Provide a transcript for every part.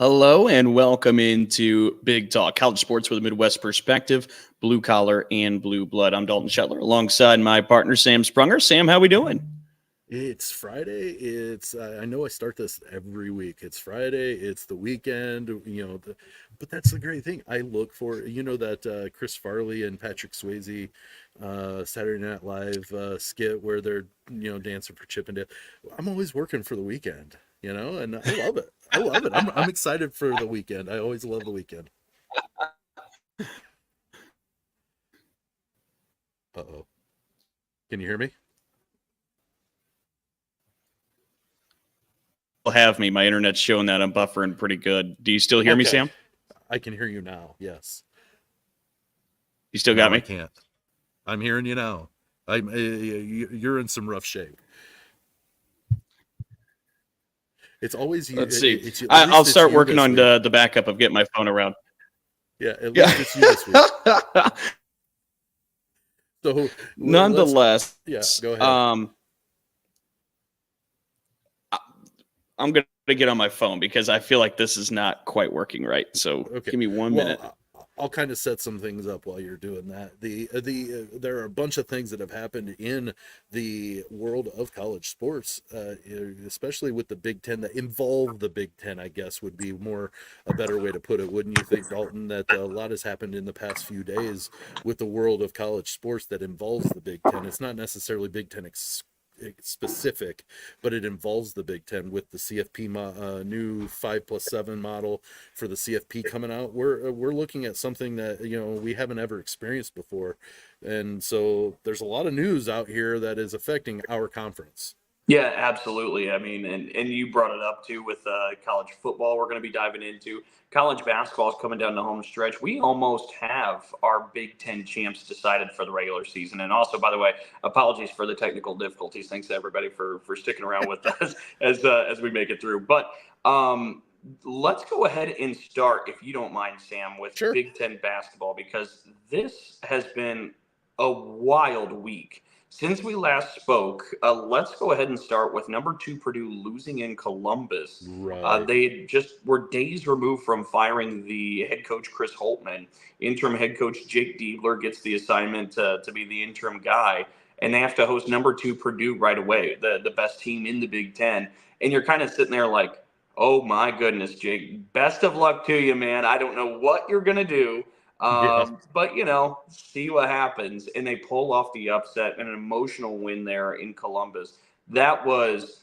Hello and welcome into Big Talk, college sports with a Midwest perspective, blue collar and blue blood. I'm Dalton Shetler alongside my partner Sam Sprunger. Sam, how we doing? It's Friday. I know I start this every week. It's Friday. It's the weekend. But that's the great thing. I look for that Chris Farley and Patrick Swayze Saturday Night Live skit where they're dancing for Chippendale. I'm always working for the weekend. And I love it. I love it. I'm excited for the weekend. I always love the weekend. Uh-oh. Can you hear me? Have me. My internet's showing that I'm buffering pretty good. Do you still hear me, Okay. Sam? I can hear you now. Yes. You still got No, I me? can't. I'm hearing you now. You're in some rough shape. It's always you. Let's see. It's at I'll least it's start you working this on week. the backup of getting my phone around. Yeah, at Yeah. least it's you this week. So let's. Nonetheless, Yeah, go ahead. I'm going to get on my phone because I feel like this is not quite working right. So Okay. give me 1 minute. Well, I'll kind of set some things up while you're doing that. There are a bunch of things that have happened in the world of college sports, especially with the Big Ten that involve the Big Ten. I guess would be more a better way to put it. Wouldn't you think, Dalton? That a lot has happened in the past few days with the world of college sports that involves the Big Ten. It's not necessarily Big Ten specific, but it involves the Big Ten with the CFP new 5+7 model for the CFP coming out. We're looking at something that we haven't ever experienced before, and so there's a lot of news out here that is affecting our conference. Yeah, absolutely. I mean, and you brought it up too with college football. We're going to be diving into college basketball is coming down the home stretch. We almost have our Big Ten champs decided for the regular season. And also, by the way, apologies for the technical difficulties. Thanks to everybody for sticking around with us as we make it through. But let's go ahead and start, if you don't mind, Sam, with Sure. Big Ten basketball, because this has been a wild week. Since we last spoke, let's go ahead and start with number 2 Purdue losing in Columbus. Right. They just were days removed from firing the head coach Chris Holtman. Interim head coach Jake Diebler gets the assignment to be the interim guy, and they have to host number 2 Purdue right away, the best team in the Big Ten. And you're kind of sitting there like, oh my goodness, Jake, best of luck to you, man. I don't know what you're going to do. Yeah. But, see what happens. And they pull off the upset and an emotional win there in Columbus. That was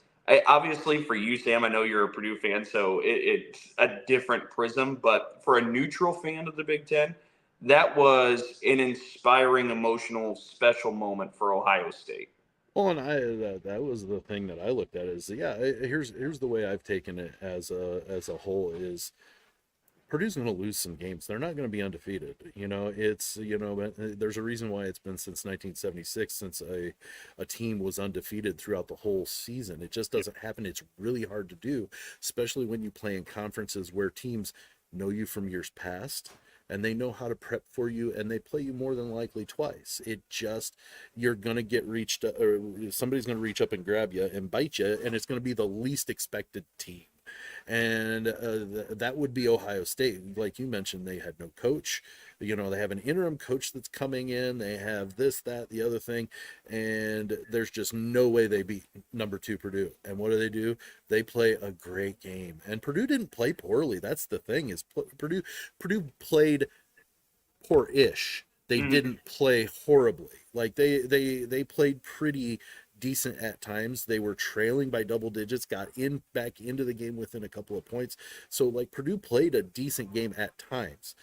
obviously for you, Sam. I know you're a Purdue fan, so it's a different prism. But for a neutral fan of the Big Ten, that was an inspiring, emotional, special moment for Ohio State. Well, and that was the thing that I looked at is, yeah, here's the way I've taken it as a whole is Purdue's going to lose some games. They're not going to be undefeated. There's a reason why it's been since 1976 since a team was undefeated throughout the whole season. It just doesn't happen. It's really hard to do, especially when you play in conferences where teams know you from years past and they know how to prep for you and they play you more than likely twice. You're going to get reached, or somebody's going to reach up and grab you and bite you, and it's going to be the least expected team. And that would be Ohio State. Like you mentioned, they had no coach. They have an interim coach that's coming in. They have this, that, the other thing, and there's just no way they beat number 2 Purdue. And what do? They play a great game. And Purdue didn't play poorly. That's the thing is Purdue played poor-ish. They didn't play horribly. Like they played pretty decent at times. They were trailing by double digits, got back into the game within a couple of points. So like Purdue played a decent game at times.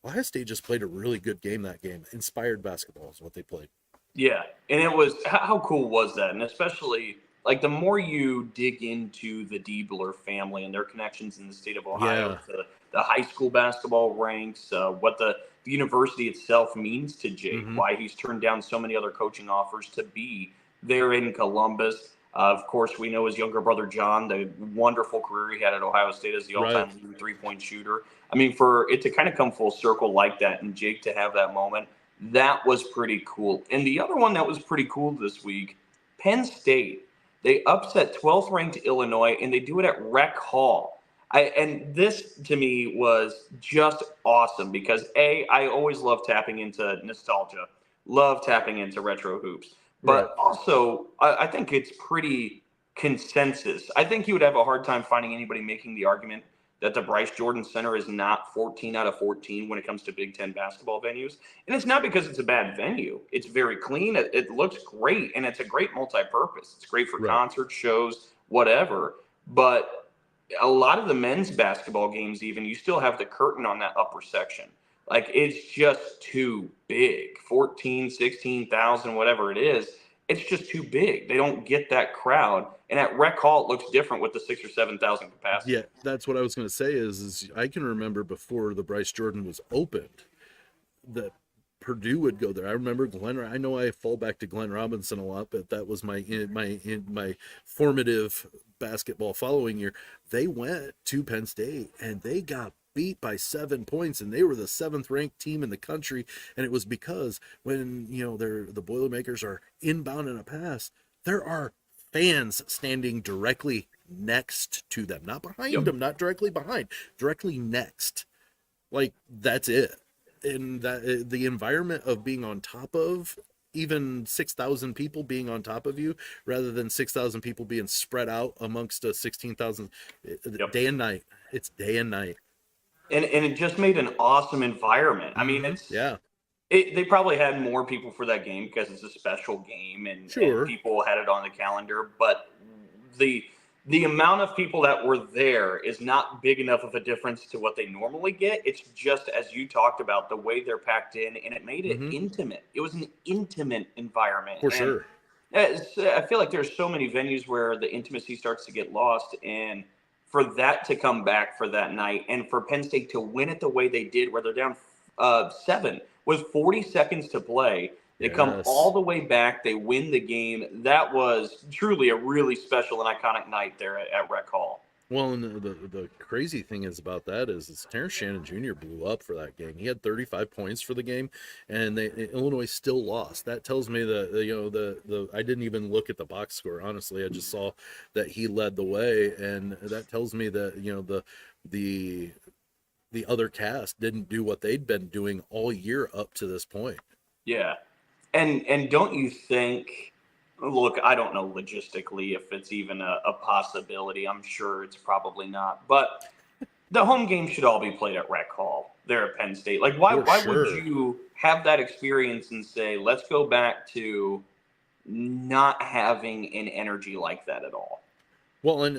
Ohio State just played a really good game that game. Inspired basketball is what they played. Yeah, and it was how cool was that? And especially like the more you dig into the Diebler family and their connections in the state of Ohio Yeah. to the high school basketball ranks, what the university itself means to Jake, Mm-hmm. why he's turned down so many other coaching offers to be there in Columbus. Of course, we know his younger brother John, the wonderful career he had at Ohio State as the all-time leading three-point shooter. I mean, for it to kind of come full circle like that and Jake to have that moment, that was pretty cool. And the other one that was pretty cool this week, Penn State. They upset 12th ranked Illinois, and they do it at Rec Hall. And this to me was just awesome because I always love tapping into nostalgia, love tapping into retro hoops, Right. but also I think it's pretty consensus. I think you would have a hard time finding anybody making the argument that the Bryce Jordan Center is not 14 out of 14 when it comes to Big Ten basketball venues. And it's not because it's a bad venue. It's very clean. It looks great, and it's a great multi-purpose. It's great for Right. concerts, shows, whatever. But a lot of the men's basketball games, even, you still have the curtain on that upper section. Like, it's just too big. 14, 16,000, whatever it is, it's just too big. They don't get that crowd. And at Rec Hall, it looks different with the 6,000 or 7,000 capacity. Yeah, that's what I was going to say is I can remember before the Bryce Jordan was opened that Purdue would go there. I remember I know I fall back to Glenn Robinson a lot, but that was my formative basketball following year. They went to Penn State and they got beat by 7 points, and they were the 7th ranked team in the country. And it was because when the Boilermakers are inbound in a pass, there are fans standing directly next to them, not behind them, not directly behind, directly next. Like, that's it. And that the environment of being on top of even 6,000 people being on top of you rather than 6,000 people being spread out amongst a 16,000 day and night. It's day and night. And it just made an awesome environment. I mean, they probably had more people for that game because it's a special game and people had it on the calendar. But the amount of people that were there is not big enough of a difference to what they normally get. It's just, as you talked about, the way they're packed in, and it made it intimate. It was an intimate environment. For sure. I feel like there's so many venues where the intimacy starts to get lost, and for that to come back for that night and for Penn State to win it the way they did, where they're down 7 with 40 seconds to play. They come all the way back. They win the game. That was truly a really special and iconic night there at Rec Hall. Well, and the crazy thing is about that is Terrence Shannon Jr. blew up for that game. He had 35 points for the game, and Illinois still lost. That tells me that I didn't even look at the box score. Honestly, I just saw that he led the way, and that tells me that the other cast didn't do what they'd been doing all year up to this point. Yeah, and don't you think? Look, I don't know logistically if it's even a possibility. I'm sure it's probably not. But the home games should all be played at Rec Hall there at Penn State. Like, why would you have that experience and say, let's go back to not having an energy like that at all? Well, and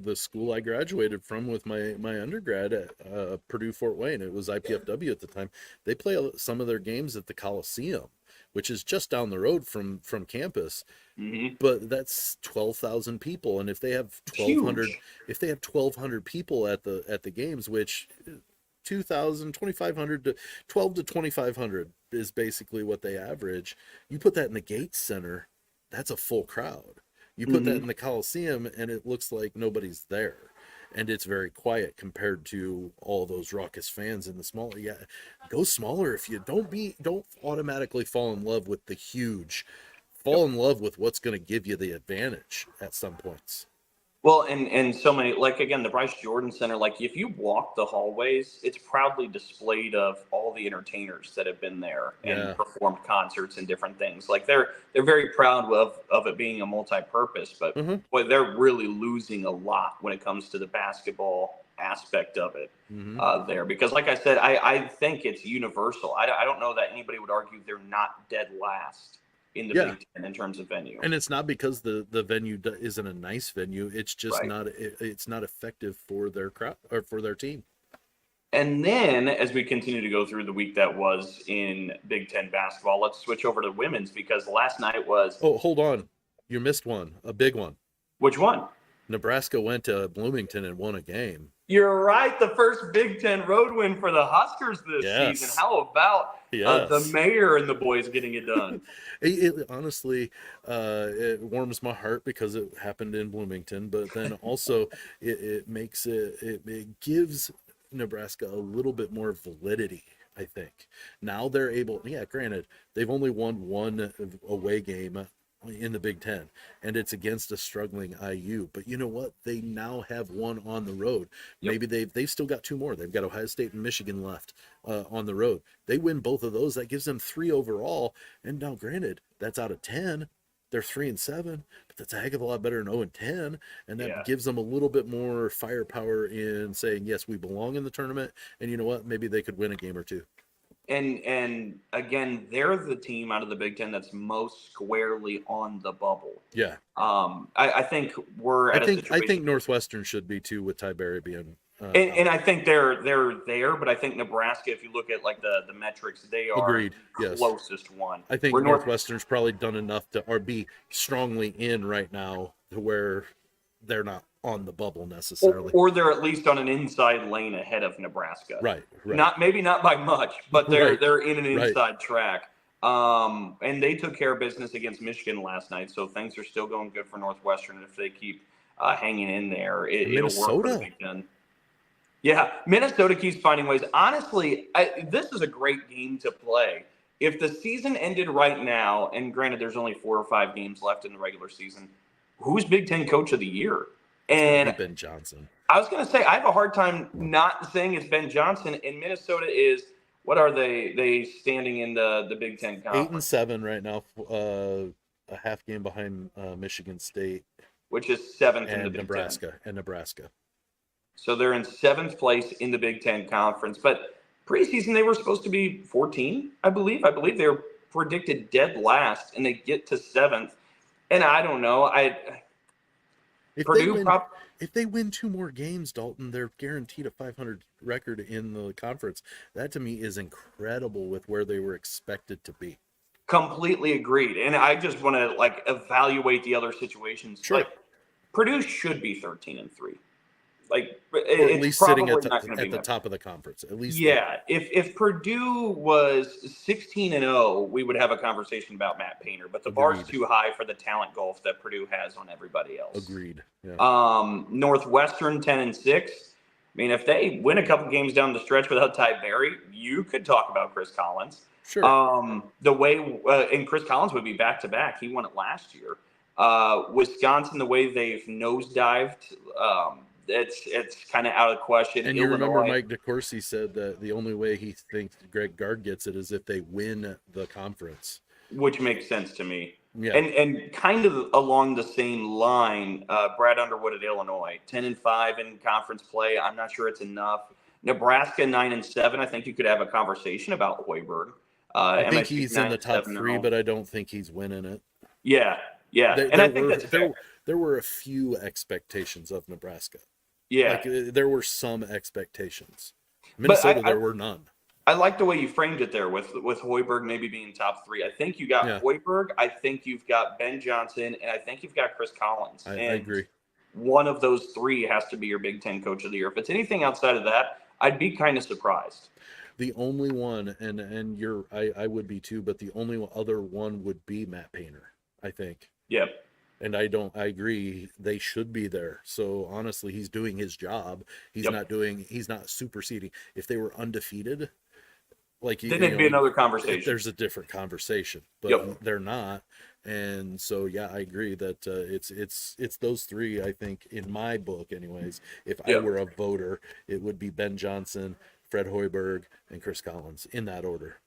the school I graduated from with my undergrad at Purdue Fort Wayne, it was IPFW at the time. They play some of their games at the Coliseum, which is just down the road from campus. But that's 12,000 people, and if they have 1,200 people at the games, which 2,000, 2,500 to 12 to 2,500 is basically what they average. You put that in the Gates Center, that's a full crowd. You put that in the Coliseum, and it looks like nobody's there, and it's very quiet compared to all those raucous fans in the smaller. Yeah, go smaller if you don't automatically fall in love with the huge. Fall in love with what's going to give you the advantage at some points. Well, and so many, like, again, the Bryce Jordan Center, like, if you walk the hallways, it's proudly displayed of all the entertainers that have been there and performed concerts and different things. Like, they're very proud of it being a multi-purpose, but boy, they're really losing a lot when it comes to the basketball aspect of it there. Because, like I said, I think it's universal. I don't know that anybody would argue they're not dead last in the Big Ten in terms of venue. And it's not because the venue isn't a nice venue. It's just it's not effective for their crowd or for their team. And then as we continue to go through the week that was in Big Ten basketball, let's switch over to women's because last night was... Oh, hold on. You missed one, a big one. Which one? Nebraska went to Bloomington and won a game. You're right. The first Big Ten road win for the Huskers this season. How about the mayor and the boys getting it done? Honestly, it warms my heart because it happened in Bloomington, but then also it gives Nebraska a little bit more validity, I think. Now they're able, granted, they've only won one away game in the Big Ten, and it's against a struggling IU. But you know what? They now have one on the road. Yep. Maybe they've still got two more. They've got Ohio State and Michigan left on the road. They win both of those. That gives them 3 overall. And now, granted, that's out of 10. They're 3-7, but that's a heck of a lot better than 0-10, and that gives them a little bit more firepower in saying, yes, we belong in the tournament, and you know what? Maybe they could win a game or two. And again, they're the team out of the Big Ten that's most squarely on the bubble. Yeah. I think we're at a situation. I think Northwestern should be too, with Ty Berry being. And I think they're there, but I think Nebraska, if you look at like the metrics, they are Agreed. the closest one. I think Northwestern's probably done enough to or be strongly in right now to where they're not on the bubble necessarily, or they're at least on an inside lane ahead of Nebraska. Right. Maybe not by much, but they're in an inside track. And they took care of business against Michigan last night, so things are still going good for Northwestern. If they keep hanging in there, it'll work for the Big Ten. Yeah, Minnesota keeps finding ways. Honestly, this is a great game to play. If the season ended right now, and granted there's only 4 or 5 games left in the regular season, who's Big Ten Coach of the Year? And Ben Johnson. I was going to say, I have a hard time not saying it's Ben Johnson. And Minnesota is, what are they standing in the Big Ten Conference? 8-7 right now, a half game behind Michigan State. Which is 7th in the Big Nebraska. Ten. And Nebraska. So they're in 7th place in the Big Ten Conference. But preseason, they were supposed to be 14, I believe. I believe they were predicted dead last, and they get to 7th. And I don't know. If they win 2 more games, Dalton, they're guaranteed a 500 record in the conference. That, to me, is incredible with where they were expected to be. Completely agreed. And I just want to, evaluate the other situations. Sure. Purdue should be 13-3. Or at least sitting at the top of the conference. At least. Yeah. If Purdue was 16-0, we would have a conversation about Matt Painter. But the bar's too high for the talent gulf that Purdue has on everybody else. Agreed. Yeah. Northwestern 10-6. I mean, if they win a couple games down the stretch without Ty Berry, you could talk about Chris Collins. Sure. The way and Chris Collins would be back to back. He won it last year. Wisconsin, the way they've nosedived. It's kind of out of question. And you remember Mike DeCourcy said that the only way he thinks Greg Gard gets it is if they win the conference. Which makes sense to me. Yeah. And kind of along the same line, Brad Underwood at Illinois, 10-5 in conference play. I'm not sure it's enough. Nebraska 9-7. I think you could have a conversation about Hoiberg. I think he's in the top 3, but I don't think he's winning it. Yeah. There were a few expectations of Nebraska. Yeah. There were some expectations. Minnesota, there were none. I like the way you framed it there with Hoiberg maybe being top 3. I think you got Hoiberg. I think you've got Ben Johnson, and I think you've got Chris Collins. I agree. One of those 3 has to be your Big Ten Coach of the Year. If it's anything outside of that, I'd be kind of surprised. The only one, and I would be too, but the only other one would be Matt Painter, I think. Yep. And I agree. They should be there. So honestly, he's doing his job. He's not superseding. If they were undefeated, then it'd be another conversation. There's a different conversation, but they're not. And so, I agree that it's those 3. I think in my book, anyways, if I were a voter, it would be Ben Johnson, Fred Hoiberg, and Chris Collins in that order.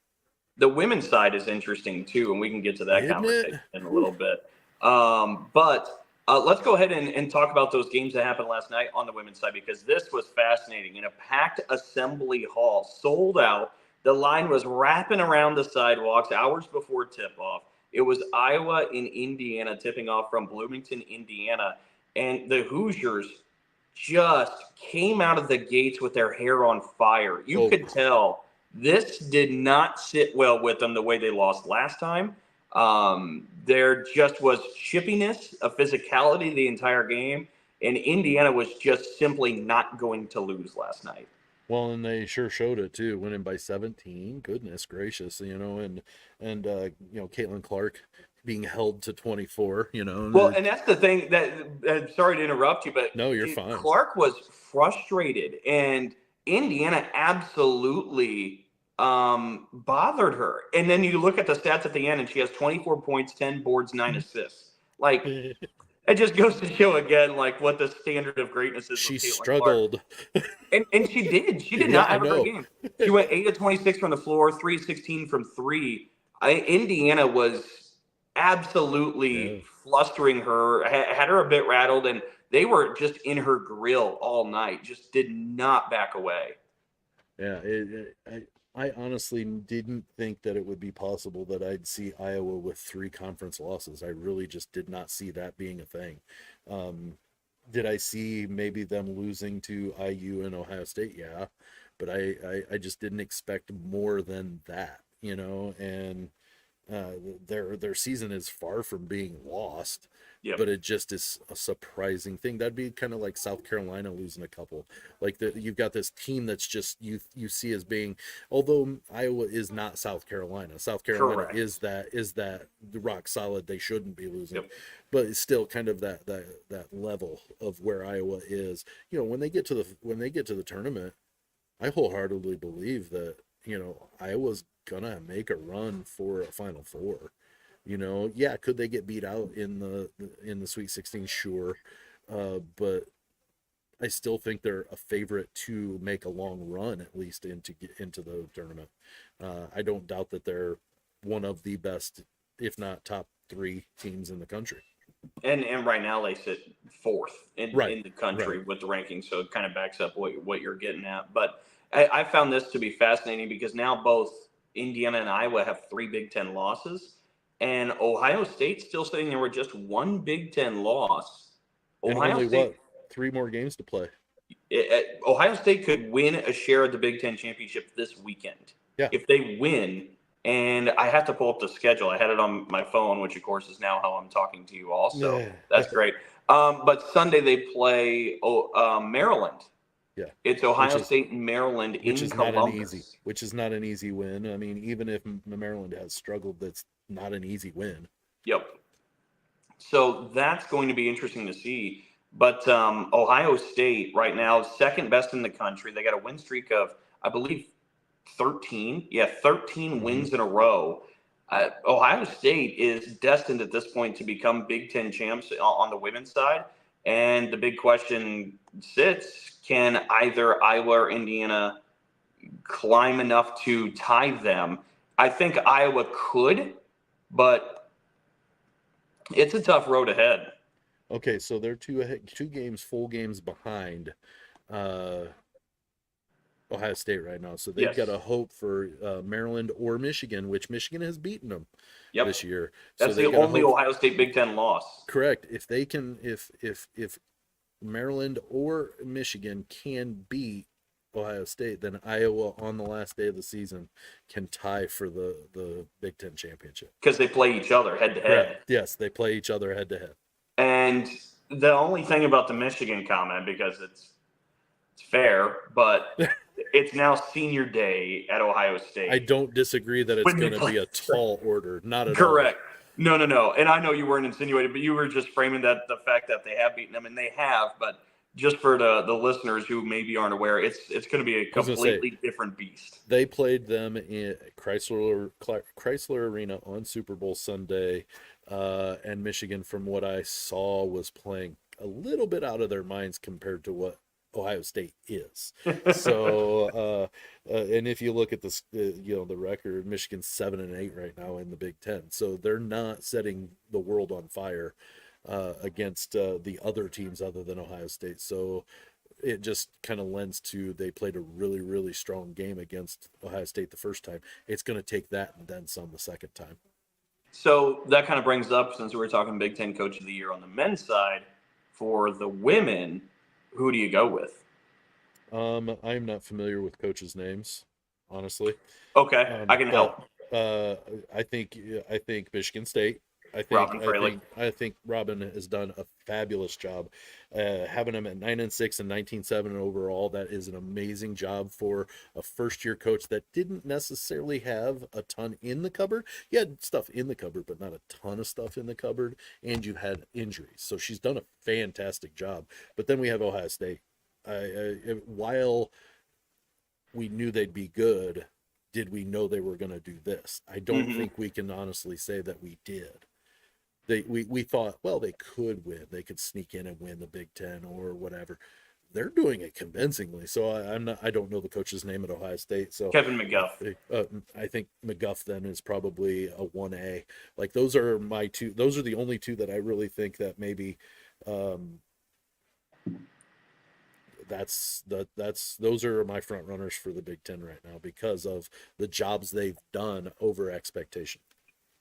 The women's side is interesting too, and we can get to that conversation in a little bit. But let's go ahead and talk about those games that happened last night on the women's side, because this was fascinating. In a packed Assembly Hall, sold out. The line was wrapping around the sidewalks hours before tip-off. It was Iowa and Indiana tipping off from Bloomington, Indiana. And the Hoosiers just came out of the gates with their hair on fire. You could tell this did not sit well with them the way they lost last time. There just was chippiness, a physicality the entire game, and Indiana was just simply not going to lose last night. Well, and they sure showed it too, winning by 17. Goodness gracious, and Caitlin Clark being held to 24. Well, and that's the thing that. Sorry to interrupt you, but no, you're fine. Clark was frustrated, and Indiana absolutely bothered her. And then you look at the stats at the end, and she has 24 points, 10 boards, 9 assists. Like, it just goes to show again, like, what the standard of greatness is She with Caitlin struggled. Clark. And she did. She did Yeah, not I have a great know. game. She went 8 of 26 from the floor, 3 of 16 from 3. Indiana was absolutely flustering her, had her a bit rattled, and they were just in her grill all night, just did not back away. Yeah, I honestly didn't think that it would be possible that I'd see Iowa with 3 conference losses. I really just did not see that being a thing. Did I see maybe them losing to IU and Ohio State? Yeah, but I just didn't expect more than that, and their season is far from being lost. Yep. But it just is a surprising thing. That'd be kind of like South Carolina losing a couple. Like you've got this team that's just you see as being, although Iowa is not South Carolina. South Carolina Correct. is that rock solid. They shouldn't be losing, Yep. but it's still kind of that level of where Iowa is. When they get to the tournament, I wholeheartedly believe that Iowa's gonna make a run for a Final Four. Yeah, could they get beat out in the Sweet 16? Sure, but I still think they're a favorite to make a long run, at least into the tournament. I don't doubt that they're one of the best, if not top 3 teams in the country. And right now they sit 4th in the country Right. with the rankings, so it kind of backs up what you're getting at. But I found this to be fascinating because now both Indiana and Iowa have 3 Big Ten losses, and Ohio State's still sitting there with just 1 Big Ten loss. And only 3 more games to play. Ohio State could win a share of the Big Ten championship this weekend. Yeah. If they win, and I have to pull up the schedule. I had it on my phone, which of course is now how I'm talking to you also. Yeah. That's great. But Sunday they play Maryland. Yeah. It's Ohio State and Maryland in Columbus. Which is not an easy win. I mean, even if Maryland has struggled, that's not an easy win. Yep. So that's going to be interesting to see. But Ohio State right now, second best in the country. They got a win streak of, I believe, 13. Yeah, 13 wins in a row. Ohio State is destined at this point to become Big Ten champs on the women's side. And the big question sits, can either Iowa or Indiana climb enough to tie them? I think Iowa could, but it's a tough road ahead. Okay, so they're full games behind Ohio State right now. So they've got a hope for Maryland or Michigan, which Michigan has beaten them this year. That's the only Ohio State Big Ten loss. Correct. If they can, if Maryland or Michigan can beat Ohio State, then Iowa on the last day of the season can tie for the Big Ten championship. Because they play each other head to head. Correct. Yes, they play each other head to head. And the only thing about the Michigan comment, because it's fair, but it's now senior day at Ohio State. I don't disagree that it's going to be a tall order. Not at all. Correct. No. And I know you weren't insinuating, but you were just framing that the fact that they have beaten them, and they have. But just for the listeners who maybe aren't aware, it's going to be a completely different beast. They played them in Chrysler Arena on Super Bowl Sunday, and Michigan, from what I saw, was playing a little bit out of their minds compared to what Ohio State is. So, and if you look at the record, Michigan's 7-8 right now in the Big Ten. So they're not setting the world on fire against the other teams other than Ohio State. So it just kind of lends to they played a really, really strong game against Ohio State the first time. It's going to take that and then some the second time. So that kind of brings up, since we were talking Big Ten Coach of the Year on the men's side, for the women, who do you go with? I'm not familiar with coaches' names, honestly. Okay, I can help. I think Michigan State. I think Robin has done a fabulous job, having them at 9-6 and 19-7 overall. That is an amazing job for a first-year coach that didn't necessarily have a ton in the cupboard. He had stuff in the cupboard, but not a ton of stuff in the cupboard. And you had injuries, so she's done a fantastic job. But then we have Ohio State. While we knew they'd be good, did we know they were going to do this? I don't think we can honestly say that we did. We thought, well, they could win. They could sneak in and win the Big Ten or whatever. They're doing it convincingly. So I don't know the coach's name at Ohio State. So Kevin McGuff. I think McGuff then is probably a 1A. Like those are my two. Those are the only two that I really think that maybe. Those are my front runners for the Big Ten right now because of the jobs they've done over expectation.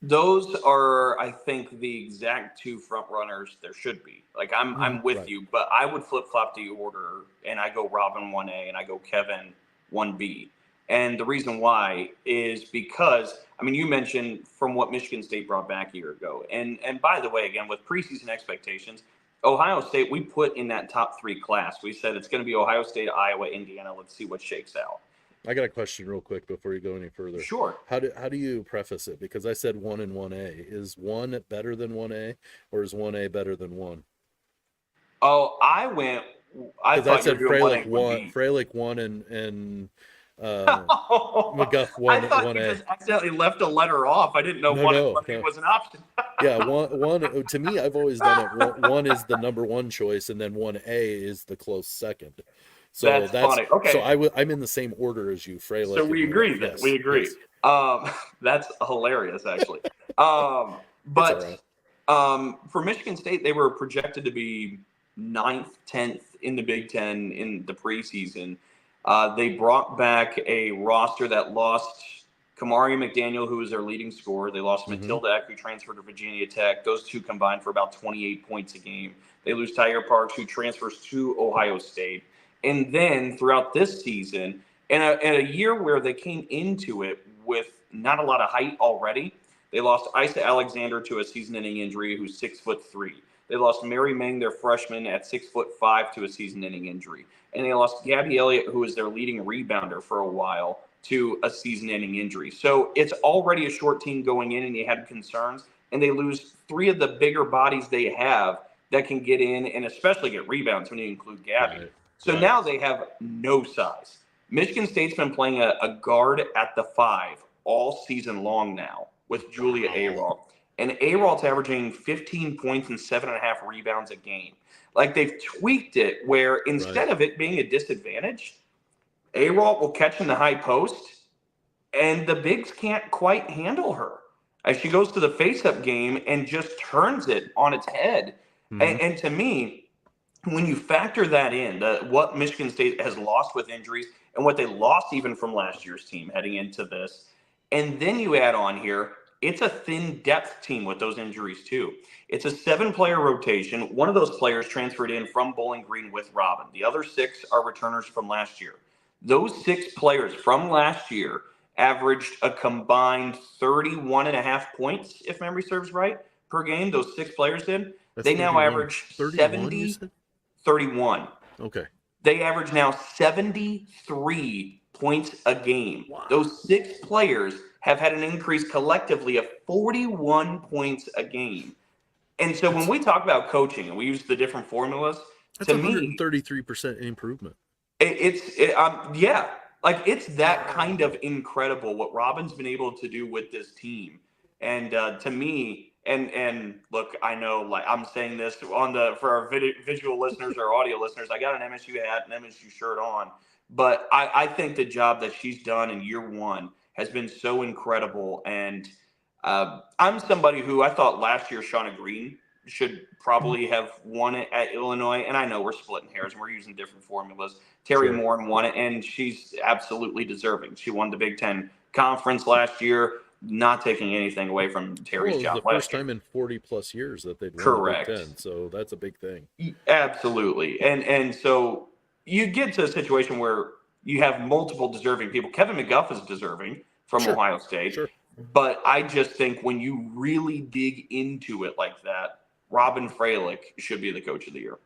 Those are, I think, the exact two front runners there should be. Like I'm with you, but I would flip flop the order, and I go Robin 1A and I go Kevin 1B. And the reason why is because, I mean, you mentioned from what Michigan State brought back a year ago, and by the way, again with preseason expectations, Ohio State we put in that top 3 class. We said it's going to be Ohio State, Iowa, Indiana. Let's see what shakes out. I got a question real quick before you go any further. Sure. How do you preface it? Because I said 1 and 1A. Is 1 better than 1A, or is 1A better than 1? Oh, I thought I said you were doing Freilich 1 and McGuff 1. I thought 1A. you just accidentally left a letter off. I didn't know No, 1 no, and 1A was an option. Yeah, one. To me, I've always done it. One is the number 1 choice, and then 1A is the close second. So that's funny. Okay. So I'm in the same order as you, Freilich. So we agree then. Yes, we agree. Yes. That's hilarious, actually. But for Michigan State, they were projected to be 9th, 10th in the Big Ten in the preseason. They brought back a roster that lost Kamari McDaniel, who was their leading scorer. They lost Matilda Eck, who transferred to Virginia Tech. Those two combined for about 28 points a game. They lose Tyre Parks, who transfers to Ohio State. And then throughout this season, in a year where they came into it with not a lot of height already, they lost Isa Alexander to a season-ending injury, who's 6'3". They lost Mary Meng, their freshman, at 6'5" to a season-ending injury. And they lost Gabby Elliott, who was their leading rebounder for a while, to a season-ending injury. So it's already a short team going in, and they had concerns. And they lose 3 of the bigger bodies they have that can get in and especially get rebounds when you include Gabby. Right. So now they have no size. Michigan State's been playing a guard at the 5 all season long now with Julia Ayral. And Ayral's averaging 15 points and 7.5 rebounds a game. Like they've tweaked it where instead of it being a disadvantage, Ayral will catch in the high post and the bigs can't quite handle her as she goes to the face-up game and just turns it on its head. And to me, when you factor that in, what Michigan State has lost with injuries and what they lost even from last year's team heading into this, and then you add on here, it's a thin depth team with those injuries too. It's a 7-player rotation. One of those players transferred in from Bowling Green with Robin. The other 6 are returners from last year. Those 6 players from last year averaged a combined 31.5 points, if memory serves right, per game. Those 6 players did. They now average 31. Okay. They average now 73 points a game. Wow. Those 6 players have had an increase collectively of 41 points a game. And so when we talk about coaching and we use the different formulas, that's 133% improvement. It's that kind of incredible what Robin's been able to do with this team. And to me, and look, I know, like I'm saying this for our visual listeners or audio listeners, I got an MSU hat and MSU shirt on, but I think the job that she's done in year 1 has been so incredible. And I'm somebody who I thought last year Shauna Green should probably have won it at Illinois. And I know we're splitting hairs and we're using different formulas. Terry Moore won it, and she's absolutely deserving. She won the Big Ten Conference last year. Not taking anything away from Terry's job. The first time in 40+ years that they'd won Correct. the Big Ten, so that's a big thing. Absolutely, and so you get to a situation where you have multiple deserving people. Kevin McGuff is deserving from Ohio State, but I just think when you really dig into it like that, Robin Freilich should be the coach of the year.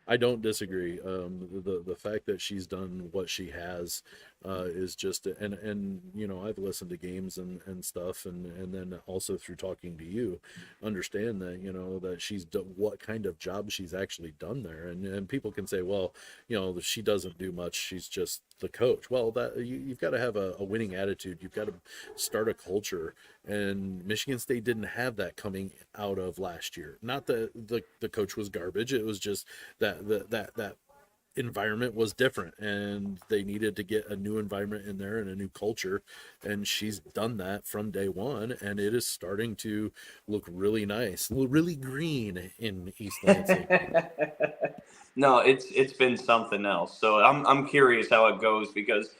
I don't disagree. The fact that she's done what she has is just, and I've listened to games and stuff, and then also through talking to you, understand that that she's what kind of job she's actually done there, and people can say, well, she doesn't do much, she's just the coach. Well, that you've got to have a winning attitude, you've got to start a culture, and Michigan State didn't have that coming out of last year. Not that the coach was garbage, it was just that environment was different, and they needed to get a new environment in there and a new culture, and she's done that from day one, and it is starting to look really nice, really green in East Lansing. No, it's been something else. So I'm curious how it goes, because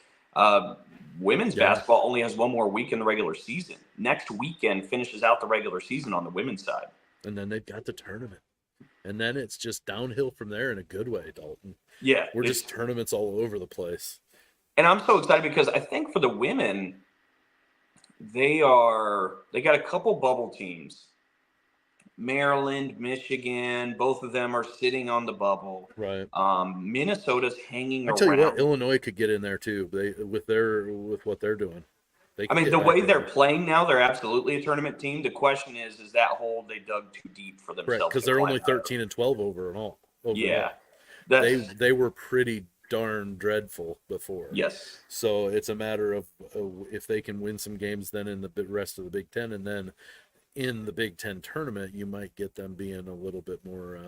women's basketball only has one more week in the regular season. Next weekend finishes out the regular season on the women's side, and then they've got the tournament. And then it's just downhill from there in a good way, Dalton. Yeah. We're just tournaments all over the place. And I'm so excited because I think for the women, they got a couple bubble teams. Maryland, Michigan, both of them are sitting on the bubble. Right. Minnesota's hanging around. I tell you what, Illinois could get in there too. With what they're doing. The way they're playing now, they're absolutely a tournament team. The question is that hole they dug too deep for themselves? Right, because they're only 13-12 overall. Yeah, they were pretty darn dreadful before. Yes. So it's a matter of if they can win some games then in the rest of the Big Ten, and then in the Big Ten tournament, you might get them being a little bit more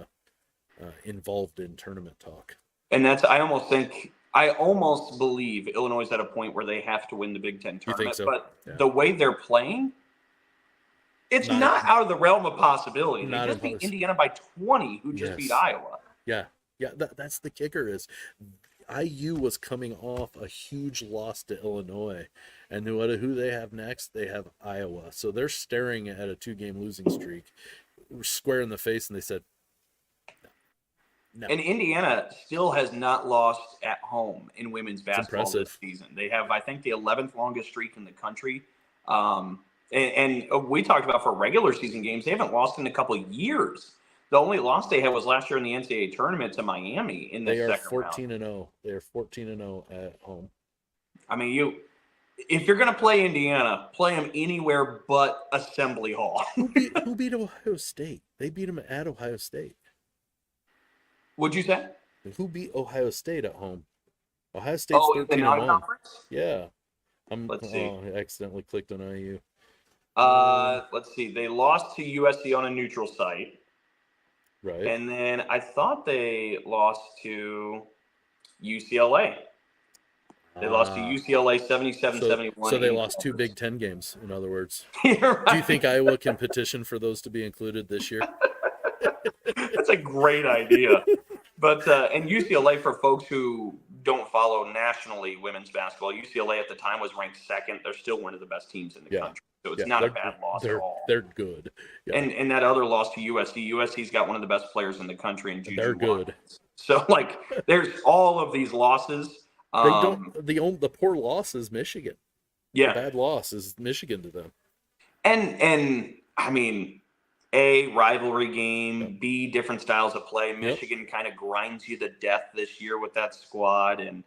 involved in tournament talk. And I almost believe Illinois is at a point where they have to win the Big Ten tournament. So? But the way they're playing, it's not out of the realm of possibility. They just beat Indiana by 20, who just beat Iowa. Yeah. That's the kicker is IU was coming off a huge loss to Illinois, and who they have next? They have Iowa. So they're staring at a 2-game losing streak, square in the face, and they said, no. And Indiana still has not lost at home in women's basketball this season. They have, I think, the 11th longest streak in the country. And we talked about for regular season games, they haven't lost in a couple of years. The only loss they had was last year in the NCAA tournament to Miami in the second round. They are 14-0. They are 14-0 at home. I mean, if you're going to play Indiana, play them anywhere but Assembly Hall. Who beat Ohio State? They beat them at Ohio State. What'd you say? Who beat Ohio State at home? Ohio State's 13-1. Yeah. Let's see. I accidentally clicked on IU. Let's see. They lost to USC on a neutral site. Right. And then I thought they lost to UCLA. They lost to UCLA 77-71. So they lost 2 Big Ten games, in other words. Right. Do you think Iowa can petition for those to be included this year? That's a great idea. But and UCLA, for folks who don't follow nationally women's basketball, UCLA at the time was ranked second. They're still one of the best teams in the country. So it's not a bad loss at all. They're good. Yeah. And that other loss to USC, USC's got one of the best players in the country in Juju. They're good. So there's all of these losses. The poor loss is Michigan. Yeah. The bad loss is Michigan to them. And I mean, A, rivalry game, B, different styles of play. Michigan kind of grinds you to death this year with that squad, and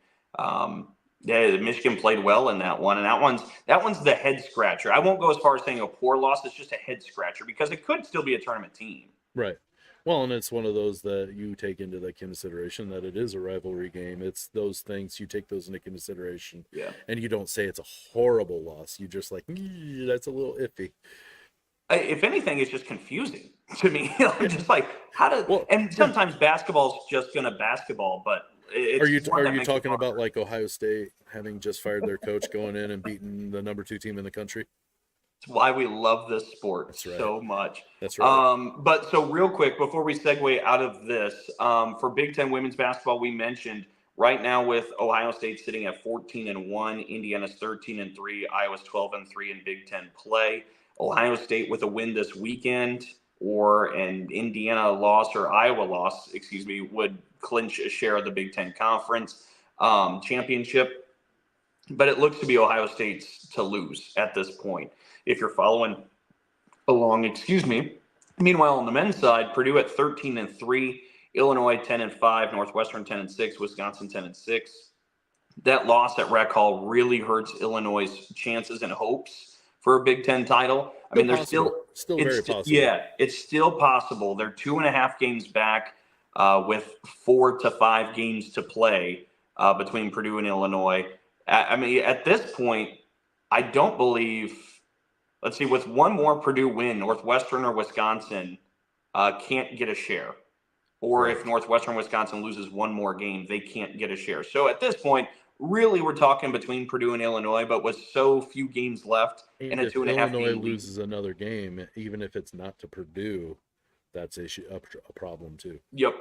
Michigan played well in that one. And that one's the head scratcher. I won't go as far as saying a poor loss. It's just a head scratcher because it could still be a tournament team. Right. Well, and it's one of those that you take into the consideration that it is a rivalry game. It's those things, you take those into consideration. Yeah. And you don't say it's a horrible loss. You just that's a little iffy. If anything, it's just confusing to me. Just how to. And sometimes basketball's just going to basketball, but are you talking about like Ohio State having just fired their coach, going in and beating the number 2 team in the country? It's why we love this sport so much. That's right. But so real quick before we segue out of this, for Big Ten women's basketball, we mentioned right now with Ohio State sitting at 14-1, Indiana's 13-3, Iowa's 12-3 in Big Ten play. Ohio State with a win this weekend, or an Indiana loss or Iowa loss, would clinch a share of the Big Ten Conference championship. But it looks to be Ohio State's to lose at this point, if you're following along. Meanwhile, on the men's side, Purdue at 13-3, Illinois 10-5, Northwestern 10-6, Wisconsin 10-6. that loss at Rec Hall really hurts Illinois' chances and hopes for a Big Ten title. I mean, they're still very possible. Yeah, it's still possible. They're 2.5 games back with 4 to 5 games to play between Purdue and Illinois. I mean, at this point, I don't believe. Let's see, with one more Purdue win, Northwestern or Wisconsin can't get a share. Or if Northwestern Wisconsin loses one more game, they can't get a share. So at this point, really, we're talking between Purdue and Illinois, but with so few games left in a 2.5 game Illinois lead. loses another game, even if it's not to Purdue, that's a problem too. Yep.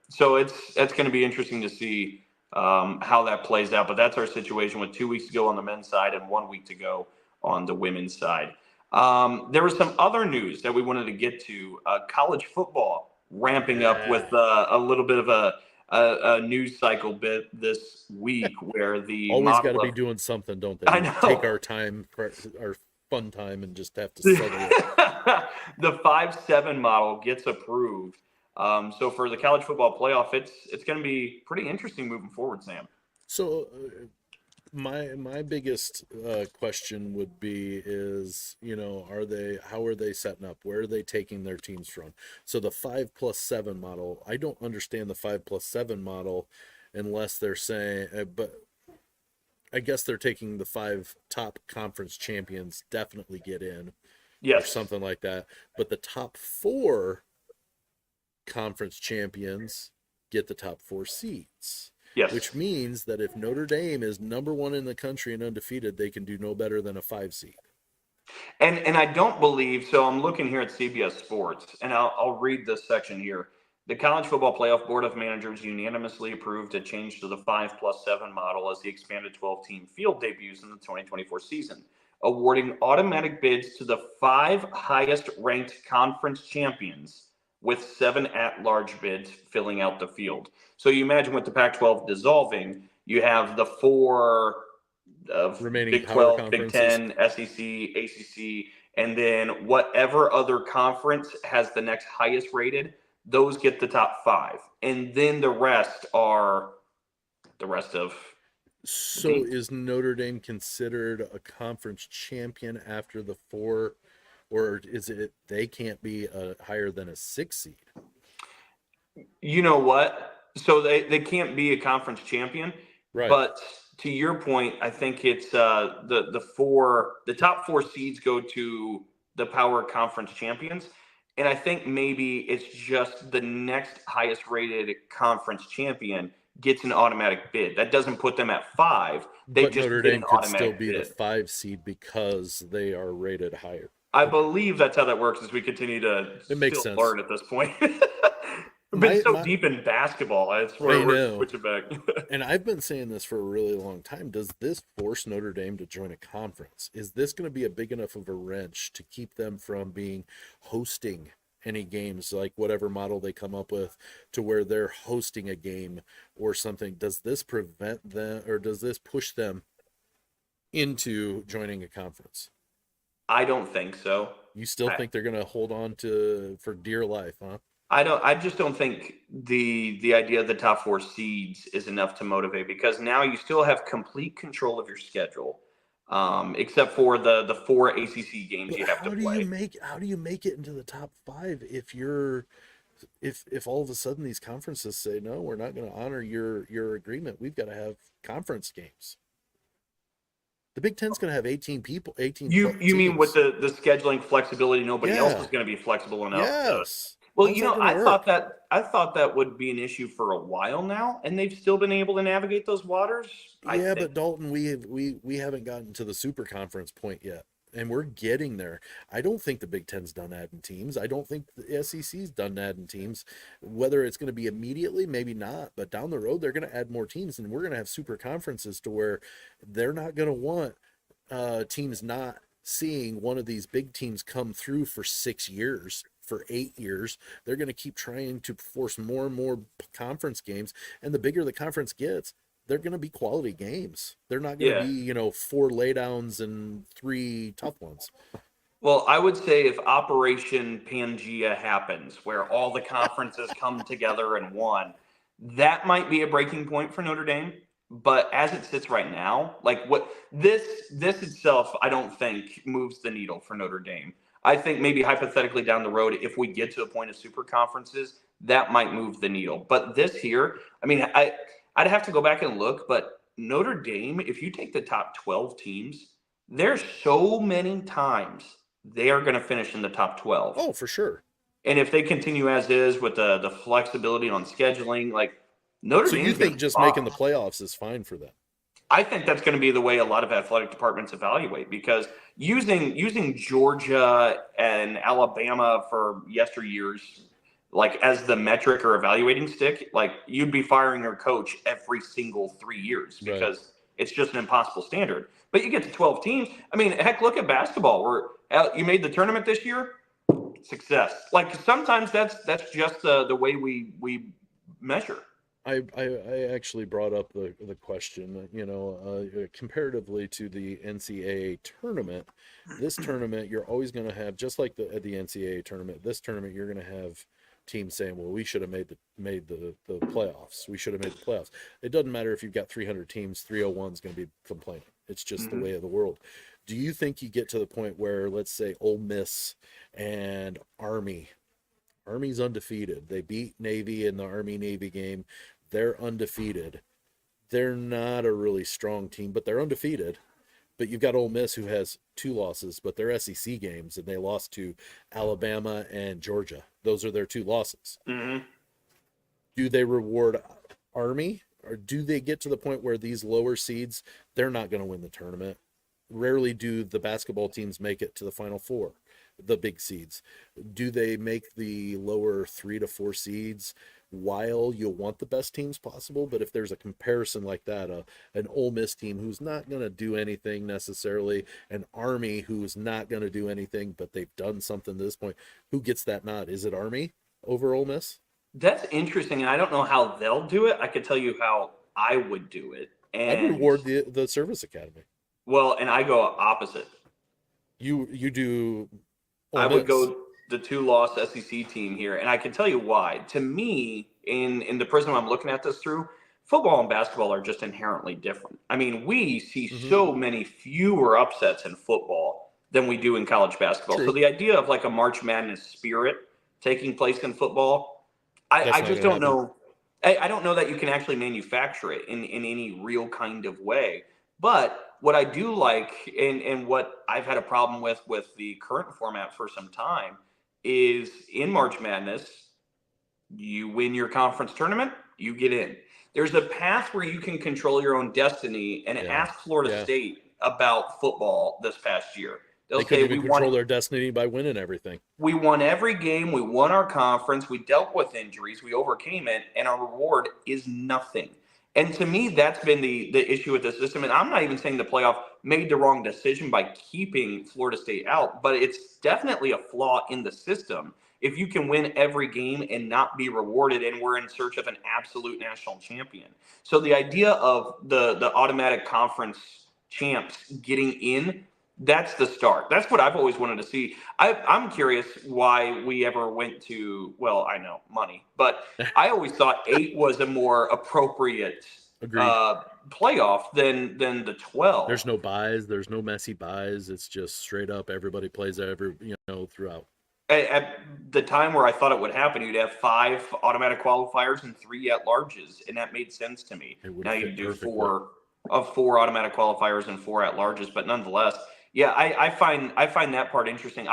So it's going to be interesting to see how that plays out. But that's our situation with 2 weeks to go on the men's side and 1 week to go on the women's side. There was some other news that we wanted to get to. College football ramping up with a little bit of a news cycle bit this week where the always got to be doing something, don't they? I know. Take our time, our fun time, and just have to settle it. The 5-7 model gets approved. So for the college football playoff, it's going to be pretty interesting moving forward, Sam. So my biggest question would be is, how are they setting up? Where are they taking their teams from? So the 5+7 model, I don't understand the 5+7 model unless they're saying, but I guess they're taking the 5 top conference champions definitely get in. Yes. Or something like that. But the top 4 conference champions get the top 4 seeds. Yes. Which means that if Notre Dame is number 1 in the country and undefeated, they can do no better than a 5 seed. And I don't believe, so I'm looking here at CBS Sports, and I'll read this section here. The College Football Playoff Board of Managers unanimously approved a change to the 5+7 model as the expanded 12-team field debuts in the 2024 season, awarding automatic bids to the 5 highest-ranked conference champions with 7 at-large bids filling out the field. So you imagine with the Pac-12 dissolving, you have the 4 of remaining Big power 12, Big 10, SEC, ACC, and then whatever other conference has the next highest rated, those get the top 5. And then the rest are the rest of. So is Notre Dame considered a conference champion after the 4, or is it they can't be higher than a 6 seed? You know what? So they can't be a conference champion, right? But to your point, I think it's the top 4 seeds go to the power conference champions. And I think maybe it's just the next highest rated conference champion gets an automatic bid. That doesn't put them at 5. They but just Notre get Dame an could automatic still be bid. the 5 seed because they are rated higher. I believe that's how that works as we continue to still learn at this point. We've been so deep in basketball. That's where we're switching back. And I've been saying this for a really long time. Does this force Notre Dame to join a conference? Is this going to be a big enough of a wrench to keep them from hosting any games, like whatever model they come up with, to where they're hosting a game or something? Does this prevent them, or does this push them into joining a conference? I don't think so. You still think they're going to hold on for dear life, huh? I just don't think the idea of the top 4 seeds is enough to motivate, because now you still have complete control of your schedule, except for the 4 ACC games you have to play. How do you make it into the top 5 if all of a sudden these conferences say, no, we're not going to honor your agreement? We've got to have conference games. The Big Ten's going to have 18 people. You mean with the scheduling flexibility? Nobody else is going to be flexible enough. Yes. Well, I thought that would be an issue for a while now, and they've still been able to navigate those waters. But Dalton, we haven't gotten to the super conference point yet, and we're getting there. I don't think the Big Ten's done adding teams. I don't think the SEC's done adding teams. Whether it's going to be immediately, maybe not, but down the road they're going to add more teams, and we're going to have super conferences to where they're not going to want teams not seeing one of these big teams come through for 6 years. For 8 years, they're going to keep trying to force more and more conference games, and the bigger the conference gets, they're going to be quality games. They're not going to be 4 laydowns and 3 tough ones. Well, I would say if Operation Pangea happens, where all the conferences come together in one, that might be a breaking point for Notre Dame, But as it sits right now, like what this itself, I don't think moves the needle for Notre Dame. I think maybe hypothetically down the road, if we get to a point of super conferences, that might move the needle. But this here, I mean, I'd have to go back and look, but Notre Dame, if you take the top 12 teams, there's so many times they are going to finish in the top 12. Oh, for sure. And if they continue as is with the flexibility on scheduling, like Notre So Dame, you think just making the playoffs is fine for them? I think that's going to be the way a lot of athletic departments evaluate, because using Georgia and Alabama for yesteryears, like as the metric or evaluating stick, like you'd be firing your coach every single 3 years because it's just an impossible standard. But you get to 12 teams. I mean, heck, look at basketball. Where you made the tournament this year, success. Like sometimes that's just the way we measure. I actually brought up the question, comparatively to the NCAA tournament. This tournament, you're always going to have, just like the NCAA tournament. This tournament, you're going to have teams saying, "Well, we should have made the playoffs. We should have made the playoffs." It doesn't matter if you've got 300 teams. 301 is going to be complaining. It's just the way of the world. Do you think you get to the point where, let's say, Ole Miss and Army's undefeated. They beat Navy in the Army-Navy game. They're undefeated. They're not a really strong team, but they're undefeated. But you've got Ole Miss, who has 2 losses, but they're SEC games, and they lost to Alabama and Georgia. Those are their 2 losses. Mm-hmm. Do they reward Army, or do they get to the point where these lower seeds, they're not going to win the tournament? Rarely do the basketball teams make it to the Final Four, the big seeds. Do they make the lower 3 to 4 seeds while you'll want the best teams possible? But if there's a comparison like that, an Ole Miss team who's not going to do anything necessarily, an Army who's not going to do anything, but they've done something to this point, who gets that nod? Is it Army over Ole Miss? That's interesting, and I don't know how they'll do it. I could tell you how I would do it. And I'd reward the service academy. Well, and I go opposite. You do Ole I would Miss. go the 2-loss SEC team here, and I can tell you why. To me, in the prism I'm looking at this through, football and basketball are just inherently different. I mean, we see so many fewer upsets in football than we do in college basketball. True. So the idea of like a March Madness spirit taking place in football, I just don't know. I don't know that you can actually manufacture it in any real kind of way. But what I do like, and what I've had a problem with the current format for some time, is in March Madness, you win your conference tournament, you get in. There's a path where you can control your own destiny, and ask Florida State about football this past year. They couldn't even control their destiny by winning everything. We won every game. We won our conference. We dealt with injuries. We overcame it, and our reward is nothing. And to me, that's been the issue with the system. And I'm not even saying the playoff made the wrong decision by keeping Florida State out, but it's definitely a flaw in the system if you can win every game and not be rewarded, and we're in search of an absolute national champion. So the idea of the automatic conference champs getting in, that's the start. That's what I've always wanted to see. I'm curious why we ever went to, well, I know, money, but I always thought 8 was a more appropriate playoff than the 12. There's no buys. There's no messy buys. It's just straight up everybody plays throughout. At the time where I thought it would happen, you'd have 5 automatic qualifiers and 3 at-larges, and that made sense to me. Now you do 4 automatic qualifiers and 4 at-larges, but nonetheless, yeah, I find that part interesting.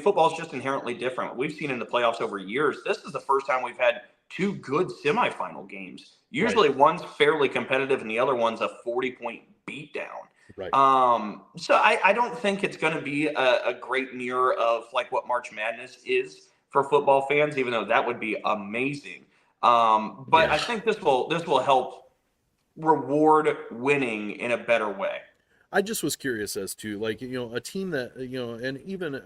Football's just inherently different. We've seen in the playoffs over years, this is the first time we've had 2 good semifinal games. Usually one's fairly competitive and the other one's a 40-point beatdown. Right. So I don't think it's going to be a great mirror of like what March Madness is for football fans, even though that would be amazing. But I think this will help reward winning in a better way. I just was curious as to, like, a team that, and even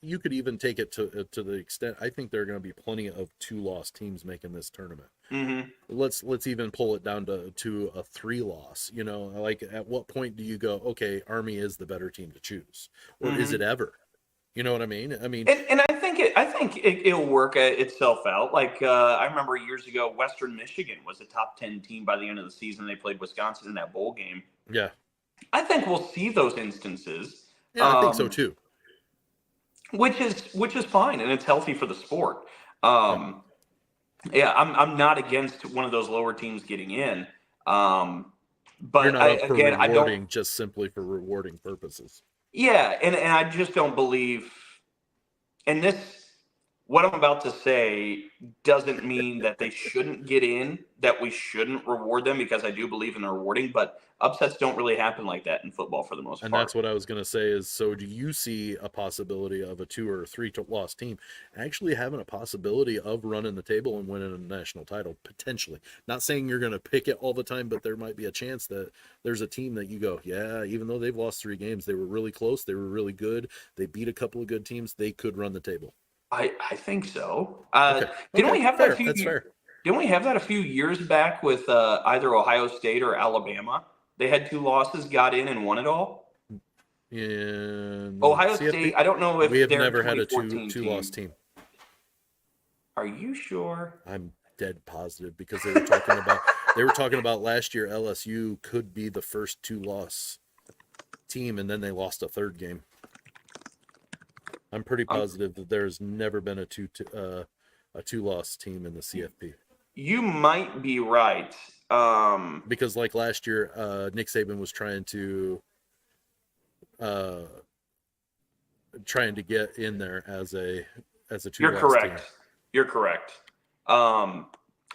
you could even take it to the extent, I think there are going to be plenty of 2-loss teams making this tournament. Mm-hmm. Let's even pull it down to a 3-loss. Like, at what point do you go, okay, Army is the better team to choose, or is it ever? You know what I mean? I mean, And it'll work itself out. Like I remember years ago, Western Michigan was a top 10 team by the end of the season. They played Wisconsin in that bowl game. yeah, I think we'll see those instances, yeah, I think so too. which is fine, and it's healthy for the sport. Yeah. Yeah, I'm not against one of those lower teams getting in. You're But not up for I don't. rewarding just simply for rewarding purposes. Yeah, and I just don't believe. And what I'm about to say doesn't mean that they shouldn't get in, that we shouldn't reward them, because I do believe in the rewarding, but upsets don't really happen like that in football for the most And part. that's what I was going to say is, so do you see a possibility of a 2 or 3 loss team actually having a possibility of running the table and winning a national title? Potentially. Not saying you're going to pick it all the time, but there might be a chance that there's a team that you go, yeah, even though they've lost 3 games, they were really close. They were really good. They beat a couple of good teams. They could run the table. I think so. Didn't we have fair. that a few? That's fair. Didn't we have that a few years back with either Ohio State or Alabama? They had 2 losses, got in, and won it all. In Ohio CFP, State. I don't know if we have they're never had a 2014 two loss team. Are you sure? I'm dead positive, because they were talking about last year LSU could be the first 2 loss team, and then they lost a 3rd game. I'm pretty positive that there's never been a 2 loss team in the CFP. You might be right. Because like last year, Nick Saban was trying to get in there as a 2 You're loss correct. team. You're correct. I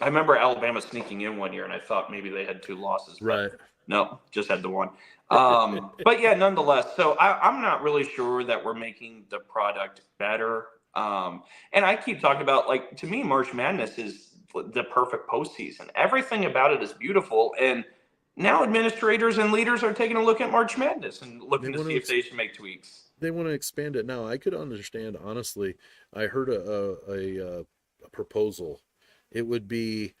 remember Alabama sneaking in one year, and I thought maybe they had 2 losses. Right. No, just had the one. But yeah, nonetheless. So I'm not really sure that we're making the product better. And I keep talking about, like, to me, March Madness is the perfect postseason. Everything about it is beautiful. And now administrators and leaders are taking a look at March Madness and looking to see if they should make tweaks. They want to expand it now. I could understand, honestly. I heard a proposal. It would be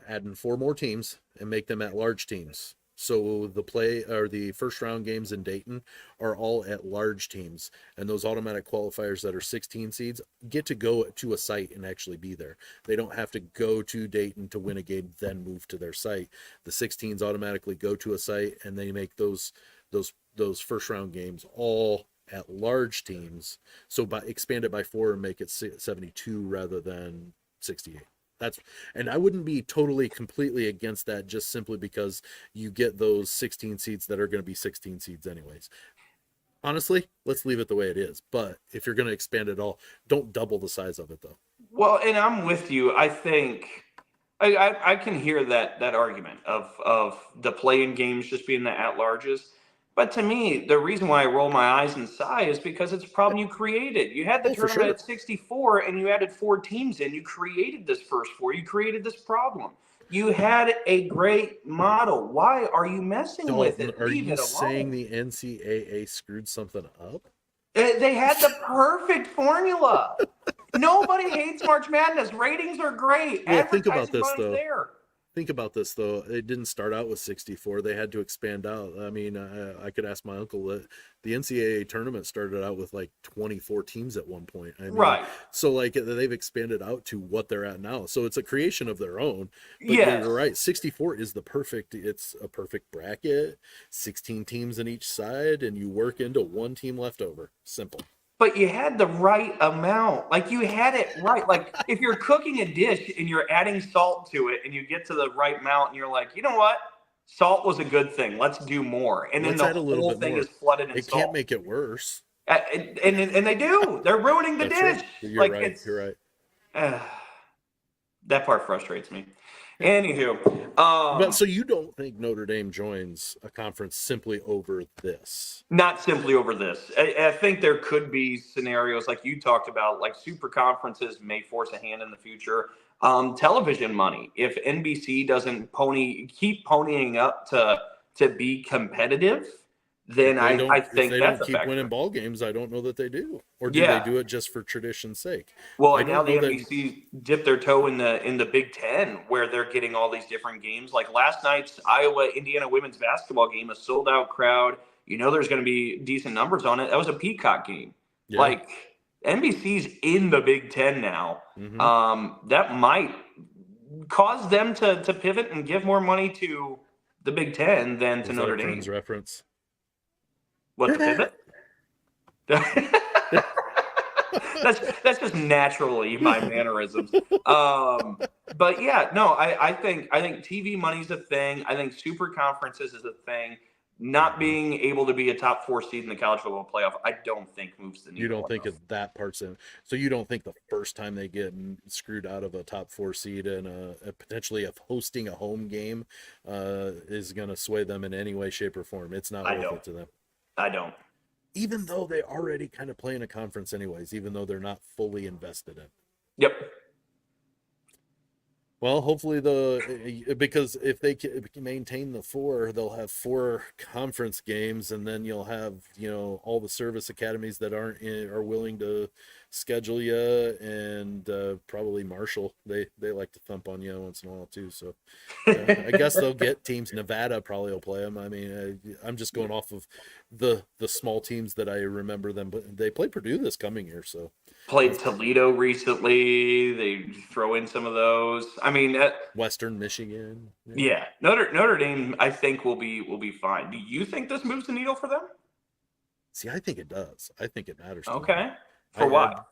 adding 4 more teams and make them at-large teams. So the first round games in Dayton are all at-large teams, and those automatic qualifiers that are 16 seeds get to go to a site and actually be there. They don't have to go to Dayton to win a game, then move to their site. The 16s automatically go to a site, and they make those first round games all at large teams. So expand it by 4 and make it 72 rather than 68. And I wouldn't be completely against that, just simply because you get those 16 seeds that are going to be 16 seeds anyways. Honestly, let's leave it the way it is. But if you're going to expand it all, don't double the size of it, though. Well, and I'm with you. I think I can hear that argument of the play-in games just being the at-larges. But to me, the reason why I roll my eyes and sigh is because it's a problem you created. You had the tournament at 64, and you added 4 teams in. You created this first 4. You created this problem. You had a great model. Why are you messing with it? Are you saying the NCAA screwed something up? They had the perfect formula. Nobody hates March Madness. Ratings are great. Well, think about this, though. There. Think about this, though. It didn't start out with 64. They had to expand out. I mean, I could ask my uncle that the NCAA tournament started out with like 24 teams at one point. I mean, right. So like they've expanded out to what they're at now. So it's a creation of their own. But yes. You're right. 64 is it's a perfect bracket, 16 teams on each side, and you work into 1 team left over. Simple. But you had the right amount. Like, you had it right. Like, if you're cooking a dish and you're adding salt to it and you get to the right amount and you're like, you know what? Salt was a good thing. Let's do more. And then the whole thing is flooded in salt. It can't make it worse. And they do. They're ruining the dish. Right. You're right. You're right. That part frustrates me. Anywho, but so you don't think Notre Dame joins a conference simply over this? Not simply over this. I think there could be scenarios like you talked about, like super conferences may force a hand in the future. Television money. If NBC doesn't keep ponying up to be competitive, then I think they that's don't keep winning ball games. I don't know that they do, or do they do it just for tradition's sake? Well, and now the NBC dipped their toe in the Big Ten, where they're getting all these different games. Like last night's Iowa-Indiana women's basketball game, a sold-out crowd. You know, there's going to be decent numbers on it. That was a Peacock game. Yeah. Like NBC's in the Big Ten now. That might cause them to pivot and give more money to the Big Ten than to Was Notre that a Dame. Friends reference? What, the pivot? That's just naturally my mannerisms. But yeah, no, I think TV money's a thing. I think super conferences is a thing. Not being able to be a top 4 seed in the college football playoff, I don't think moves the needle. You don't think enough. that part's in. So you don't think the first time they get screwed out of a top 4 seed and potentially of hosting a home game is going to sway them in any way, shape, or form? It's not worth it to them. I don't. Even though they already kind of play in a conference anyways, even though they're not fully invested in. Yep. Well, hopefully because if they can maintain the 4, they'll have 4 conference games, and then you'll have, all the service academies that are willing to schedule you, and probably Marshall. They like to thump on you once in a while too. So I guess they'll get teams. Nevada probably will play them. I mean, I'm just going off of the small teams that I remember them, but they play Purdue this coming year. So played Toledo recently. They throw in some of those. I mean, Western Michigan. Yeah, Notre Dame, I think will be fine. Do you think this moves the needle for them? See, I think it does. I think it matters. Okay. For what?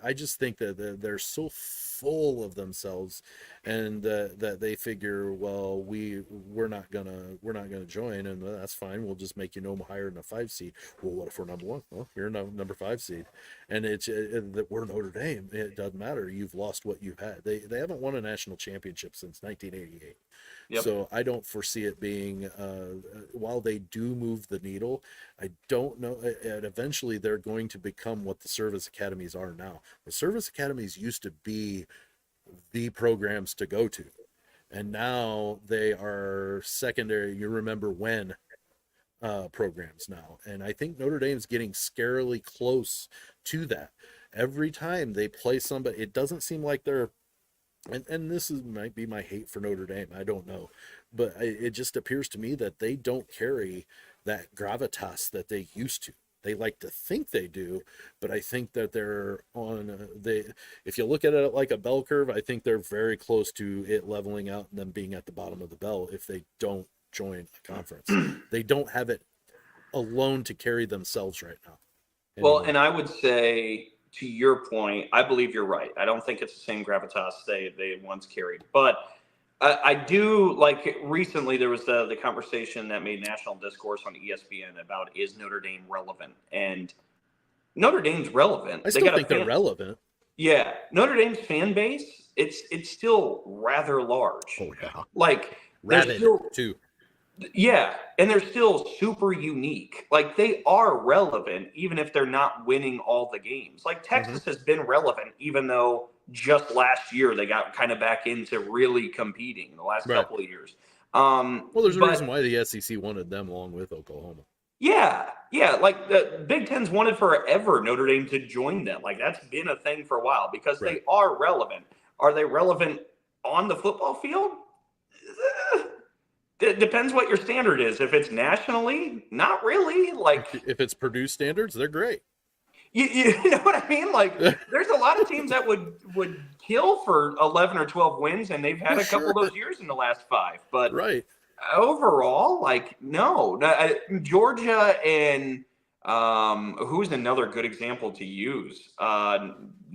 I just think that they're so full of themselves, and that they figure, well, we're not gonna join, and that's fine. We'll just make you no higher than a 5 seed. Well, what if we're number 1? Well, you're number 5 seed, and that we're Notre Dame. It doesn't matter. You've lost what you've had. They haven't won a national championship since 1988. Yep. So I don't foresee it being, while they do move the needle, I don't know. And eventually they're going to become what the service academies are now. The service academies used to be the programs to go to, and now they are secondary. You remember when programs now. And I think Notre Dame's getting scarily close to that. Every time they play somebody, it doesn't seem like they're, and this might be my hate for Notre Dame, I don't know, but it just appears to me that they don't carry that gravitas that they used to. They like to think they do, but I think that they're on, if you look at it like a bell curve, I think they're very close to it leveling out and then being at the bottom of the bell if they don't join a conference. They don't have it alone to carry themselves right now. Well, and I would say, to your point, I believe you're right. I don't think it's the same gravitas they once carried. But I do, like, recently there was the conversation that made national discourse on ESPN about, is Notre Dame relevant? And Notre Dame's relevant. I still think they're relevant. Yeah. Notre Dame's fan base, it's still rather large. Oh, yeah. Like, rabid, too. Yeah, and they're still super unique. Like, they are relevant, even if they're not winning all the games. Like, Texas has been relevant, even though just last year they got kind of back into really competing the last couple of years. Well, there's a reason why the SEC wanted them along with Oklahoma. Yeah. Like, the Big Ten's wanted forever Notre Dame to join them. Like, that's been a thing for a while because they are relevant. Are they relevant on the football field? It depends what your standard is. If it's nationally, not really. Like, if it's Purdue standards, they're great. You know what I mean? Like, there's a lot of teams that would kill for 11 or 12 wins, and they've had a couple of those years in the last 5. But overall, like, no. Georgia and who's another good example to use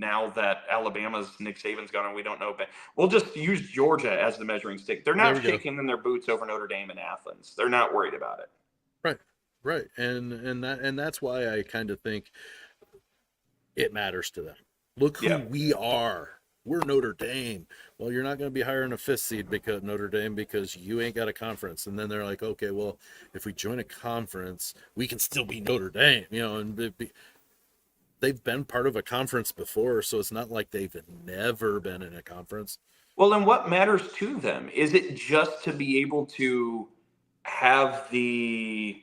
now that Alabama's Nick Saban's gone and we don't know, but we'll just use Georgia as the measuring stick. They're not shaking in their boots over Notre Dame and Athens. They're not worried about it. Right. And that's why I kind of think it matters to them. Look who we are. We're Notre Dame. Well, you're not going to be higher than a 5th seed because Notre Dame, because you ain't got a conference. And then they're like, okay, well, if we join a conference, we can still be Notre Dame, and they've been part of a conference before, so it's not like they've never been in a conference. Well, and what matters to them? Is it just to be able to have the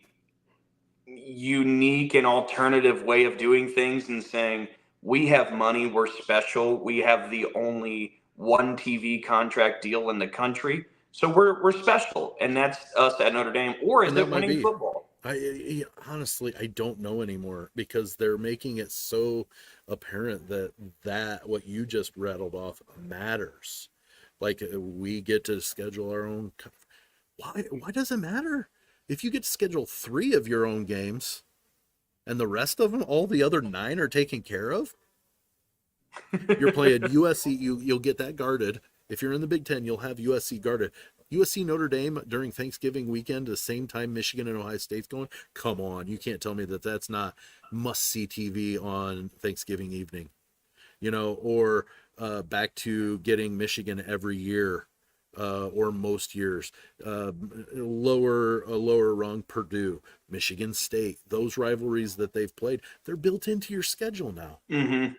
unique and alternative way of doing things and saying, we have money, we're special, we have the only one TV contract deal in the country, so we're special, and that's us at Notre Dame? Or is it winning football? Honestly, I don't know anymore because they're making it so apparent that what you just rattled off matters. Like we get to schedule our own. Why does it matter? If you get to schedule 3 of your own games and the rest of them, all the other 9 are taken care of, you're playing USC, you'll get that guarded. If you're in the Big Ten, you'll have USC guarded. USC Notre Dame during Thanksgiving weekend, the same time Michigan and Ohio State's going. Come on, you can't tell me that that's not must-see TV on Thanksgiving evening. Or back to getting Michigan every year, or most years. Lower rung, Purdue, Michigan State. Those rivalries that they've played, they're built into your schedule now. Mm-hmm.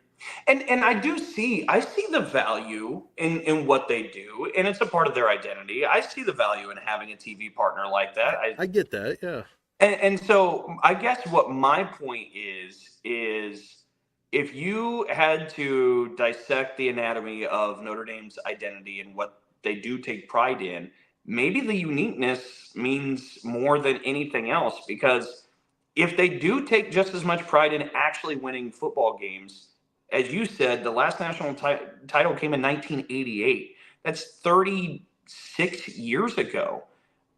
And I see the value in what they do, and it's a part of their identity. I see the value in having a TV partner like that. I get that, yeah. And so I guess what my point is if you had to dissect the anatomy of Notre Dame's identity and what they do take pride in, maybe the uniqueness means more than anything else, because if they do take just as much pride in actually winning football games, as you said, the last national title came in 1988. That's 36 years ago.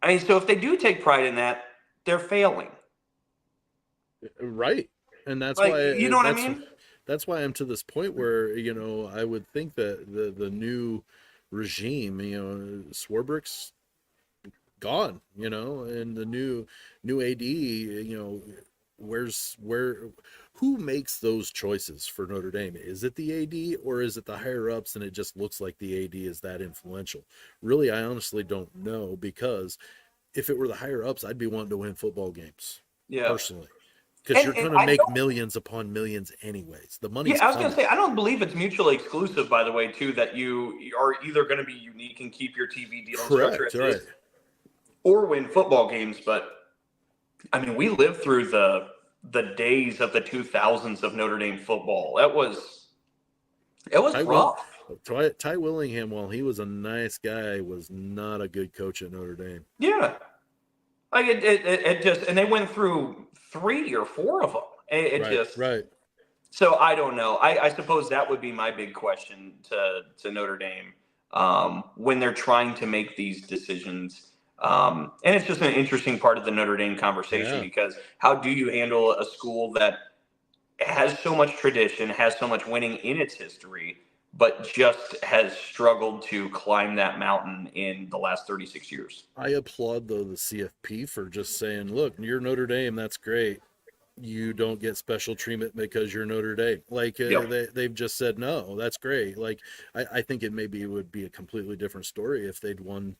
I mean, so if they do take pride in that, they're failing. Right. And that's like, why, you know what I mean? That's why I'm to this point where, I would think that the new regime, Swarbrick's gone, and the new AD, who makes those choices for Notre Dame? Is it the AD or is it the higher ups and it just looks like the AD is that influential? Really, I honestly don't know, because if it were the higher ups, I'd be wanting to win football games. Yeah. Personally. Because you're going to make millions upon millions anyways. The money's I was going to say, I don't believe it's mutually exclusive, by the way, too, that you are either going to be unique and keep your TV deal structure at this, or win football games. But, I mean, we lived through the days of the 2000s of Notre Dame football. It was rough. Ty Willingham, while he was a nice guy, was not a good coach at Notre Dame. Yeah. Like it just, and they went through 3 or 4 of them. Right. So I don't know. I suppose that would be my big question to Notre Dame when they're trying to make these decisions. And it's just an interesting part of the Notre Dame conversation, because how do you handle a school that has so much tradition, has so much winning in its history, but just has struggled to climb that mountain in the last 36 years. I applaud, though, the CFP for just saying, look, you're Notre Dame, that's great. You don't get special treatment because you're Notre Dame. Like, they've just said, no, that's great. Like, I think it would be a completely different story if they'd won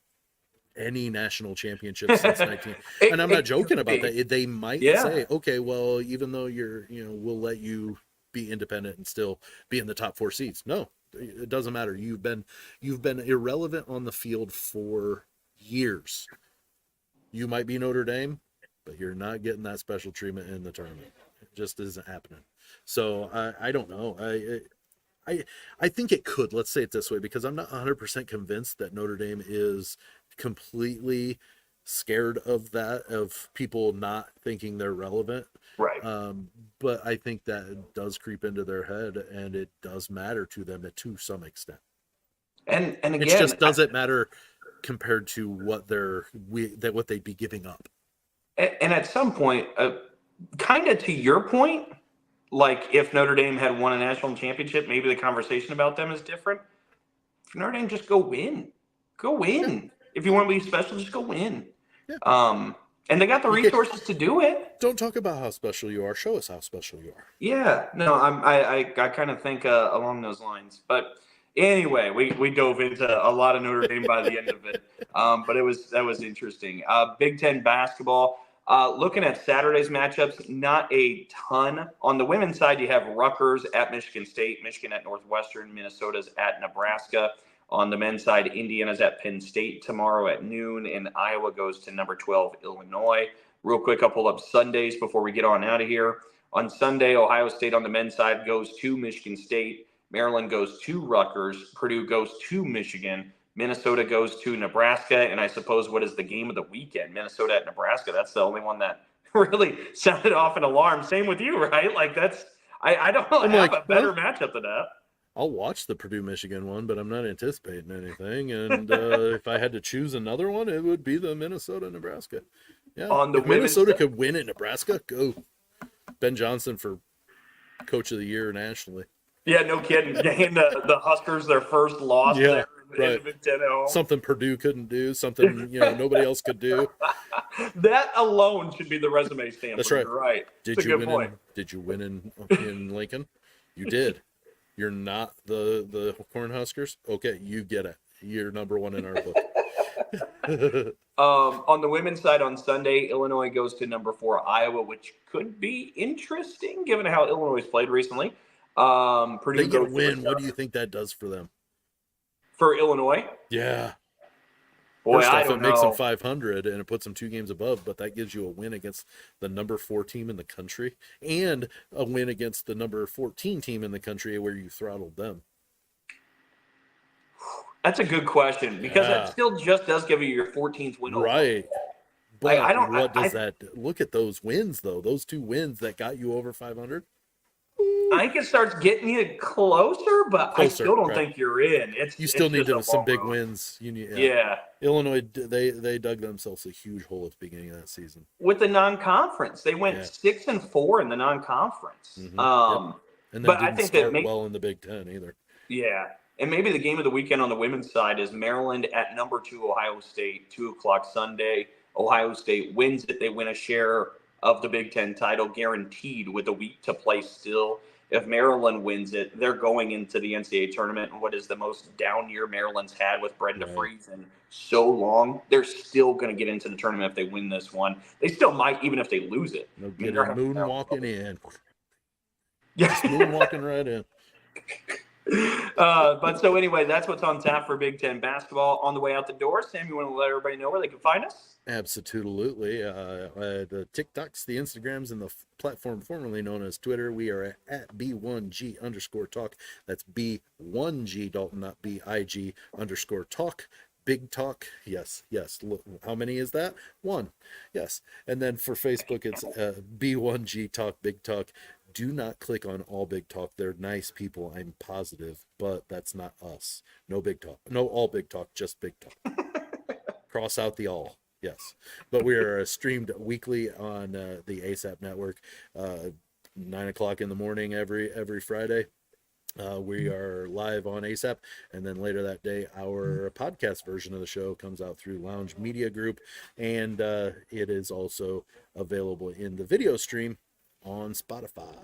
any national championship since 19. And I'm not joking about that. They might say, okay, well, even though we'll let you be independent and still be in the top 4 seats. No, it doesn't matter. You've been irrelevant on the field for years. You might be Notre Dame, but you're not getting that special treatment in the tournament. It just isn't happening. So I don't know. I think it could. Let's say it this way, because I'm not 100% convinced that Notre Dame is completely scared of that, of people not thinking they're relevant. Right. But I think that does creep into their head, and it does matter to them to some extent. And again, it just doesn't matter compared to what they'd be giving up. And at some point, kind of to your point, like if Notre Dame had won a national championship, maybe the conversation about them is different. If Notre Dame, just go win. Go win. Yeah. If you want to be special, just go win. Yeah. And they got the resources to do it. Don't talk about how special you are. Show us how special you are. Yeah. No, I kind of think along those lines. But anyway, we dove into a lot of Notre Dame by the end of it. But that was interesting. Big Ten basketball. Looking at Saturday's matchups, not a ton. On the women's side, you have Rutgers at Michigan State, Michigan at Northwestern, Minnesota's at Nebraska. On the men's side, Indiana's at Penn State tomorrow at noon, and Iowa goes to number 12, Illinois. Real quick, I'll pull up Sundays before we get on out of here. On Sunday, Ohio State on the men's side goes to Michigan State. Maryland goes to Rutgers. Purdue goes to Michigan. Minnesota goes to Nebraska. And I suppose what is the game of the weekend? Minnesota at Nebraska. That's the only one that really sounded off an alarm. Same with you, right? Like I don't have a better matchup than that. I'll watch the Purdue-Michigan one, but I'm not anticipating anything. And if I had to choose another one, it would be the Minnesota-Nebraska. Yeah, if Minnesota could win at Nebraska, go. Ben Johnson for Coach of the Year nationally. Yeah, no kidding. Getting the Huskers their first loss there in the Big Ten at home. Something Purdue couldn't do, something nobody else could do. That alone should be the resume stamp. That's right. Right. Did you win in Lincoln? You did. You're not the Cornhuskers? Okay, you get it. You're number one in our book. On the women's side on Sunday, Illinois goes to number 4 Iowa, which could be interesting given how Illinois has played recently. Purdue they get a win. What do you think that does for them? For Illinois? Yeah. Boy, First I off, don't it makes know. them 500 and it puts them 2 games above, but that gives you a win against the number 4 team in the country and a win against the number 14 team in the country where you throttled them. That's a good question because it still just does give you your 14th win. Right. But what does that look at those wins though? Those 2 wins that got you over 500? I think it starts getting you closer, but I still don't think you're in. You still need some big wins. You need, Illinois, they dug themselves a huge hole at the beginning of that season. With the non-conference, they went 6-4 in the non-conference. And then but I think that well in the Big Ten either. Yeah, and maybe the game of the weekend on the women's side is Maryland at number 2 Ohio State, 2:00 Sunday. Ohio State wins it; they win a share of the Big Ten title, guaranteed with a week to play still. If Maryland wins it, they're going into the NCAA tournament, and what is the most down year Maryland's had with Brenda Freeze in so long. They're still going to get into the tournament if they win this one. They still might, even if they lose it. They'll get moonwalking in. Just moonwalking right in. But so anyway, that's what's on tap for Big Ten basketball. On the way out the door, Sam, you want to let everybody know where they can find us? Absolutely. The TikToks, the Instagrams, and the platform formerly known as Twitter, we are at B1G_talk. That's B1G, Dalton, not BIG_talk. Big Talk. Yes. Look, how many is that? 1. Yes. And then for Facebook, it's B1G Talk, Big Talk. Do not click on all Big Talk. They're nice people, I'm positive, but that's not us. No Big Talk. No all Big Talk, just Big Talk. Cross out the all. Yes. But we are streamed weekly on the ASAP network, 9:00 in the morning every Friday. We are live on ASAP, and then later that day, our podcast version of the show comes out through Lounge Media Group, and it is also available in the video stream on Spotify.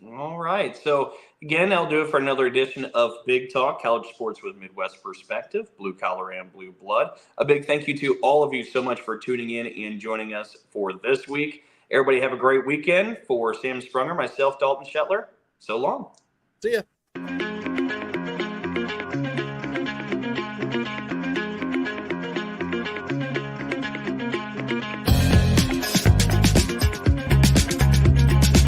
All right. So again, that'll do it for another edition of Big Talk, college sports with Midwest perspective, blue collar and blue blood. A big thank you to all of you so much for tuning in and joining us for this week. Everybody have a great weekend. For Sam Sprunger, myself, Dalton Shetler, so long. See ya.